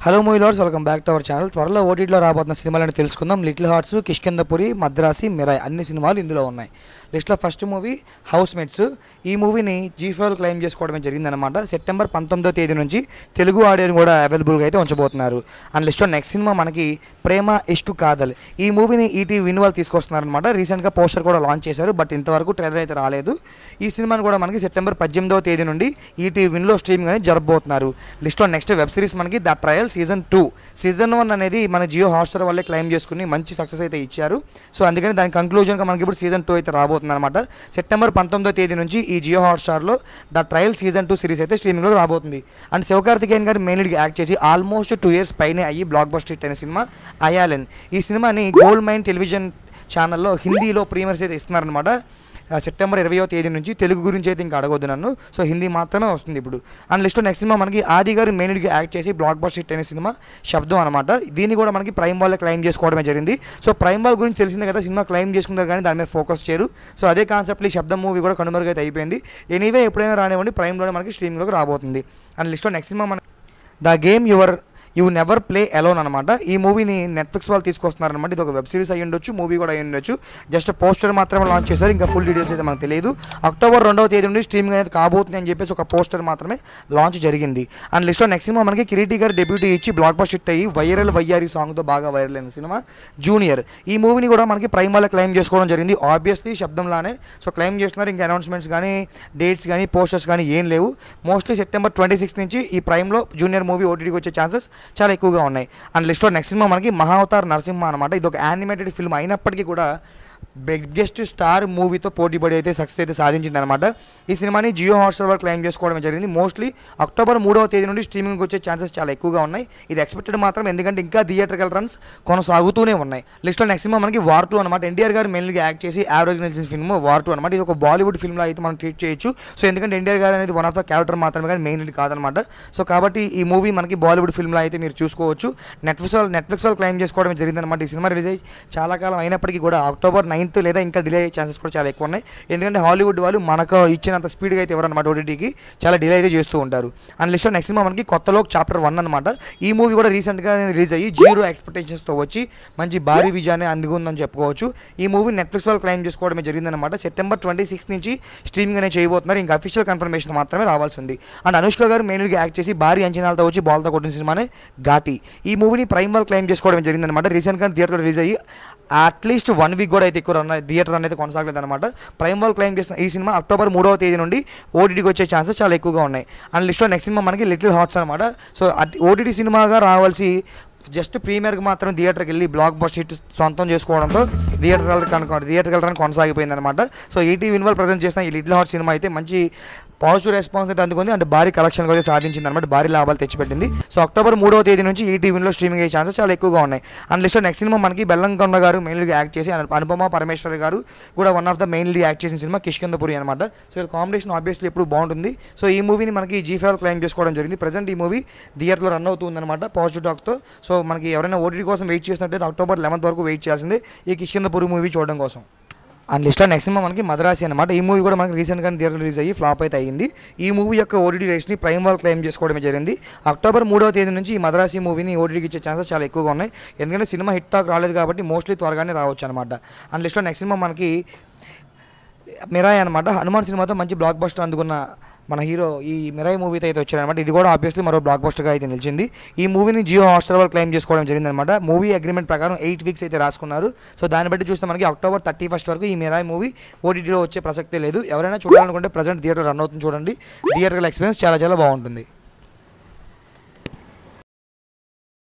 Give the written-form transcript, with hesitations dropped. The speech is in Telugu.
Hello movie lovers, welcome back to our channel. త్వరలో ఓటీటీలో రాబోతున్న సినిమాలను తెలుసుకుందాం. Little hearts, Kishkindhapuri, Madrasi, Mirai అన్ని సినిమాలు ఇందులో ఉన్నాయి. లిస్ట్లో ఫస్ట్ మూవీ హౌస్ మేట్స్. ఈ మూవీని జీ5 క్లెయిమ్ చేసుకోవడమే జరిగిందనమాట. సెప్టెంబర్ 19వ తేదీ నుంచి తెలుగు ఆడియోని కూడా అవైలబుల్గా అయితే ఉంచబోతున్నారు. అండ్ లిస్ట్లో నెక్స్ట్ సినిమా మనకి ప్రేమ ఇష్క్ కాదల్. ఈ మూవీని ఈటీవీ విన్ వాళ్ళు తీసుకొస్తున్నారనమాట. రీసెంట్గా పోస్టర్ కూడా లాంచ్ చేశారు, బట్ ఇంతవరకు ట్రైలర్ అయితే రాలేదు. ఈ సినిమాని కూడా మనకి సెప్టెంబర్ 18వ తేదీ నుండి ఈటీవీ విన్లో స్ట్రీమింగ్ అనేది జరపబోతున్నారు. లిస్ట్లో నెక్స్ట్ వెబ్ సిరీస్ మనకి ద ట్రయల్ సీజన్ 2. సీజన్ 1 అనేది మన జియో హాట్స్టార్ వాళ్ళే క్లెయిమ్ చేసుకుని మంచి సక్సెస్ అయితే ఇచ్చారు. సో అందుకని దాని కంక్లూజన్గా మనకి ఇప్పుడు సీజన్ 2 అయితే రాబోతుంది అనమాట. సెప్టెంబర్ 19వ తేదీ నుంచి ఈ జియో హాట్స్టార్లో ద ట్రయల్ సీజన్ 2 సిరీస్ అయితే స్ట్రీమింగ్లో రాబోతుంది. అండ్ శివకార్తికేయన్ గారు మెయిన్ లీడ్గా యాక్ట్ చేసి ఆల్మోస్ట్ 2 years పైనే అయ్యి బ్లాక్ బస్టర్ హిట్ అయిన సినిమా అయాలెన్. ఈ సినిమాని గోల్డ్ మైన్ టెలివిజన్ ఛానల్లో హిందీలో ప్రీమియర్స్ అయితే ఇస్తున్నారనమాట. సెప్టెంబర్ 20వ తేదీ నుంచి. తెలుగు గురించి అయితే ఇంకా అడగొద్దు నన్ను, సో హిందీ మాత్రమే వస్తుంది ఇప్పుడు. అండ్ లిస్ట్లో నెక్స్ట్ సినిమా మనకి ఆది గారు మెయిన్ లీడ్గా యాక్ట్ చేసి బ్లాక్ బస్టర్ హిట్ అయిన సినిమా శబ్దం అనమాట. దీన్ని కూడా మనకి ప్రైమ్ వాళ్ళే క్లెయిమ్ చేసుకోవడమే జరిగింది. సో ప్రైమ్ వాళ్ళ గురించి తెలిసిందే కదా, సినిమా క్లెయిమ్ చేసుకుంటారు కానీ దాని మీద ఫోకస్ చేయరు. సో అదే కాన్సెప్ట్లో ఈ శబ్దం మూవీ కూడా కనుమరుగైతే అయిపోయింది. ఎనీవే ఎప్పుడైనా రానివ్వండి, ప్రైమ్లోనే మనకి స్ట్రీమింగ్లోకి రాబోతుంది. అండ్ లిస్ట్లో నెక్స్ట్ సినిమా మన the game you never play alone అనమాట. ఈ మూవీని నెట్ఫ్లిక్స్ వాళ్ళు తీసుకొస్తున్నారనమాట. ఇది ఒక వెబ్ సిరీస్ అయ్యి ఉండొచ్చు, మూవీ కూడా అయ్యి ఉండొచ్చు. జస్ట్ పోస్టర్ మాత్రమే లాంచ్ చేశారు, ఇంకా ఫుల్ డీటెయిల్స్ అయితే మనకు తెలియదు. అక్టోబర్ 2వ తేదీ నుండి స్ట్రీమింగ్ అనేది కాబోతుంది అని చెప్పేసి ఒక పోస్టర్ మాత్రమే లాంచ్ జరిగింది. అండ్ లిస్ట్లో నెక్స్ట్ సినిమా మనకి కిరీటి గారు డెబ్యూటీ ఇచ్చి బ్లాక్ బస్టర్ హిట్ అయ్యి వైరల్ వయ్యారి సాంగ్తో బాగా వైరల్ అయిన సినిమా జూనియర్. ఈ మూవీని కూడా మనకి ప్రైమ్ వాళ్ళ క్లెయిమ్ చేసుకోవడం జరిగింది. ఆబ్వియస్లీ శబ్దంలానే సో క్లెయిమ్ చేస్తున్నారు. ఇంకా అనౌన్స్మెంట్స్ కానీ డేట్స్ కానీ పోస్టర్స్ కానీ ఏం లేవు. మోస్ట్లీ సెప్టెంబర్ 26 నుంచి ఈ ప్రైమ్లో జూనియర్ మూవీ ఓటీటీకి వచ్చే ఛాన్సెస్ చాలా ఎక్కువగా ఉన్నాయి. అండ్ లిస్ట్లో నెక్స్ట్ సినిమా మనకి మహావతార్ నరసింహ అనమాట. ఇది ఒక యానిమేటెడ్ ఫిల్మ్ అయినప్పటికీ కూడా బిగ్గెస్ట్ స్టార్ మూవీతో పోటీపడి అయితే సక్సెస్ అయితే సాధించింది అనమాట. ఈ సినిమాని జియో హాట్స్టార్ వాళ్ళు క్లెయిమ్ చేసుకోవడం జరిగింది. మోస్ట్లీ అక్టోబర్ 3వ తేదీ నుండి స్ట్రీమింగ్కి వచ్చే ఛాన్సెస్ చాలా ఎక్కువగా ఉన్నాయి. ఇది ఎక్స్పెక్టెడ్ మాత్రం, ఎందుకంటే ఇంకా థియేటర్కల్ రన్స్ కొనసాగుతూనే ఉన్నాయి. లిస్ట్లో నెక్స్ట్ సినిమా మనకి వార్ 2 అనమాట. ఎన్టీఆర్ గారు మెయిన్గా యాక్ట్ చేసి యావరేజ్ నిలిచిన ఫిల్మ్ వార్ 2 అనమాట. ఇది ఒక బాలీవుడ్ ఫిల్మ్లో అయితే మనం ట్రీట్ చేయొచ్చు. సో ఎందుకంటే ఎన్టీఆర్ గారు అనేది వన్ ఆఫ్ ద క్యారెక్టర్ మాత్రమే కానీ మెయిన్ లీడ్ కాదనమాట. సో కాబట్టి ఈ మూవీ మనకి బాలీవుడ్ ఫిల్మ్లో అయితే మీరు చూసుకోవచ్చు. నెట్ఫ్లిక్స్ వాళ్ళు క్లెయిమ్ చేసుకోవడం జరిగిందనమాట. ఈ సినిమా రిలీజ్ అయ్యి చాలా కాలం అయినప్పటికీ కూడా అక్టోబర్ 9th లేదా ఇంకా డిలే అయ్యే ఛాన్సెస్ కూడా చాలా ఎక్కువ ఉన్నాయి. ఎందుకంటే హాలీవుడ్ వాళ్ళు మనకు ఇచ్చినంత స్పీడ్గా అయితే ఎవరన్నమాట ఓటీటీకి చాలా డిలే అయితే చేస్తూ ఉంటారు. అండ్ లిస్ట్లో నెక్స్ట్ సినిమా మనకి కొత్తలోక్ చాప్టర్ 1 అనమాట. ఈ మూవీ కూడా రీసెంట్గా రిలీజ్ అయ్యి 0 ఎక్స్పెక్టేషన్స్తో వచ్చి మంచి భారీ విజయాన్ని అందుకుందని చెప్పుకోవచ్చు. ఈ మూవీ నెట్ఫ్లిక్స్ వాళ్ళు క్లెయిమ్ చేసుకోవడమే జరిగిందనమాట. సెప్టెంబర్ 26 నుంచి స్ట్రీమింగ్ అనేది చేయబోతున్నారు. ఇంకా అఫీషియల్ కన్ఫర్మేషన్ మాత్రమే రావాల్సి ఉంది. అండ్ అనుష్క గారు మెయిన్గా యాక్ట్ చేసి భారీ అంచనాలతో వచ్చి బాల్తో కొట్టిన సినిమానే ఘాటి. ఈ మూవీని ప్రైమ్ వాళ్ళు క్లెయిమ్ చేసుకోవడం జరిగిందనమాట. రీసెంట్గా థియేటర్లో రిలీజ్ అయ్యి అట్లీస్ట్ 1 week కూడా అయితే ఎక్కువ థియేటర్ అనేది కొనసాగలేదు అనమాట. ప్రైమ్ వాళ్ళు క్లెయిమ్ చేసిన ఈ సినిమా అక్టోబర్ 3వ తేదీ నుండి ఓటీటీకి వచ్చే ఛాన్సెస్ చాలా ఎక్కువగా ఉన్నాయి. అండ్ లిస్ట్లో నెక్స్ట్ సినిమా మనకి లిటిల్ హార్ట్స్ అనమాట. సో ఓటీటీ సినిమాగా రావాల్సి జస్ట్ ప్రీమియర్కి మాత్రం థియేటర్కి వెళ్ళి బ్లాక్ బస్టర్ హిట్ సొంతం చేసుకోవడంతో థియేటర్కి కొనసాగిపోయింది అనమాట. సో ఈటీవీ విన్ వాళ్ళు ప్రజెంట్ చేసిన ఈ లిటిల్ హార్ట్ సినిమా అయితే మంచి పాజిటివ్ రెస్పాన్స్ అయితే అందుకుంది. అంటే భారీ కలెక్షన్ అయితే సాధించింది అనమాట, భారీ లాభాలు తెచ్చిపెట్టింది. సో అక్టోబర్ 3వ తేదీ నుంచి ఈటీవీలో స్ట్రీమింగ్ అయ్యే ఛాన్సెస్ చాలా ఎక్కువగా ఉన్నాయి. అండ్ లిస్ట్లో నెక్స్ట్ సినిమా మనకి బెల్లంకొండ గారు మెయిన్గా యాక్ట్ చేసి అనుపమ పరమేశ్వర్ గారు కూడా one of the mainly act చేసిన సినిమా కిష్కింధపురి అనమాట. సో ఇది కాంబినేషన్ ఆబ్వియస్లీ ఎప్పుడు బాగుంటుంది. సో ఈ మూవీని మనకి జీ5 క్లెయిమ్ చేసుకోవడం జరిగింది. ప్రజెంట్ ఈ మూవీ థియేటర్లో రన్ అవుతుంది అనమాట పాజిటివ్ టాక్తో. సో మనకి ఎవరైనా ఓటీటీ కోసం వెయిట్ చేసినట్టయితే అక్టోబర్ 11th వరకు వెయిట్ చేయాల్సిందే ఈ కిష్కింధపురి మూవీ చూడడం కోసం. అండ్ లిస్ట్లో నెక్స్ట్ సినిమా మనకి మద్రాసి అనమాట. ఈ మూవీ కూడా మనకి రీసెంట్గా థియేటర్ రిలీజ్ అయ్యి ఫ్లాప్ అయితే అయ్యింది. ఈ మూవీ యొక్క ఓటీటీ రైట్స్ని ప్రైమ్ వాళ్ళు క్లెయిమ్ చేసుకోవడమే జరిగింది. అక్టోబర్ 3వ తేదీ నుంచి ఈ మద్రాసి మూవీని ఓటీటీకి ఇచ్చే ఛాన్సెస్ చాలా ఎక్కువగా ఉన్నాయి. ఎందుకంటే సినిమా హిట్ టాక్ రాలేదు కాబట్టి మోస్ట్లీ త్వరగానే రావచ్చు అనమాట. అండ్ లిస్ట్లో నెక్స్ట్ సినిమా మనకి మిరాయ్ అనమాట. హనుమాన్ సినిమాతో మంచి బ్లాక్ బస్టర్ అందుకున్న మన హీరో ఈ మిరాయ్ మూవీతో అయితే వచ్చారనమాట. ఇది కూడా ఆబ్వియస్లీ మరో బ్లాక్ బస్టర్గా అయితే నిలిచింది. ఈ మూవీని జియో హాట్స్టార్ వాళ్ళు క్లెయిమ్ చేసుకోవడం జరిగిందనమాట. మూవీ అగ్రిమెంట్ ప్రకారం 8 weeks అయితే రాసుకున్నారు. సో దాన్ని బట్టి చూస్తే మనకి అక్టోబర్ 31st వరకు ఈ మిరాయ్ మూవీ ఓటీటీలో వచ్చే ప్రసక్తే లేదు. ఎవరైనా చూడాలనుకుంటే ప్రజెంట్ థియేటర్ రన్ అవుతుంది, చూడండి. థియేటర్ల ఎక్స్పీరియన్స్ చాలా చాలా బాగుంటుంది.